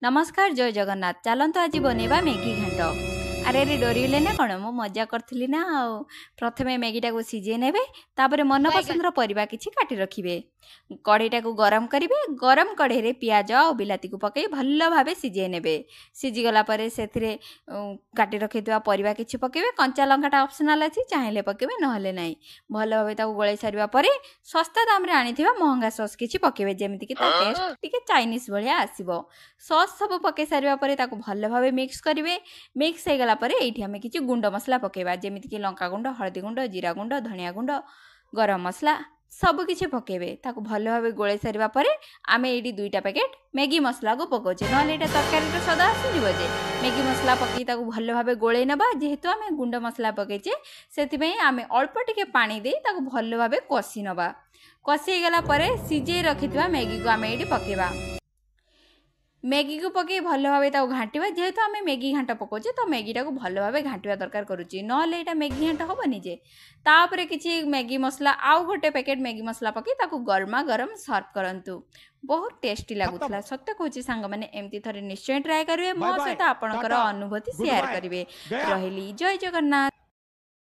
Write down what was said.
नमस्कार जय जगन्नाथ चलत आज बनवा मैगी घाट। अरे अरे डरगले ना कौन मु मजा करी ना। प्रथमे मैगीटा को सीझे ने मन पसंद परिबा किछि काटी रखिबे। कढ़ईटा को गरम करेंगे। गरम कढ़ई पियाज और बिलाती को पकई भल भाव सीझे ने। सीझीगला से काटी रखि परिबा किछि पकेबे। कंचा लंकाटा ऑप्शनल अच्छी चाहे पकेबे नहले नहीं। भल भाव गोलाई सारा पर सस्ता दाम आनी महंगा सॉस किछि पकेबे जेमिति कि टेस्ट टिके चाइनीज भलिया आसीबो। सॉस सब पकई सारा पर भल भाव मिक्स करेंगे। मिक्स हो गला ये आम कि गुंड मसला पकेबा जेमिति कि लंका गुंड हलदी गुंड जीरा गुंड धनिया गुंड गरम मसला सबकि पकेबे। ताको भल भाव गोलाई सारा पर आम ये 2टा पैकेट मैगी मसला को पकाचे ना तरकारी स्वाद आसीजे। मैगी मसला पकई भल भाव गोलाई नबा जेहेतु आम गुंड मसला पकईचे से आम अल्प टिके पानी दे भल भाव कषि नबा। कषि गला सीझे रखि मैगी को आम ये पकेबा। मैगी को पकई भल भाव घाटा जेहेतु आम मैगी घाट पकाचे तो मैगीटा को भल भाव घाटा दरकार करुच्ची ना मैगी घाट हेनी जे। तापर किसी मैगी मसला आउ गोटे पैकेट मैगी मसला पकई गरमा गरम सर्व करंतु। बहुत टेस्टी लगुला सत्य कहूँ सांग मैंने एमती थरे निश्चय ट्राए करेंगे। मो सहित आपणकर अनुभूति शेयर करेंगे। रही जय जगन्नाथ।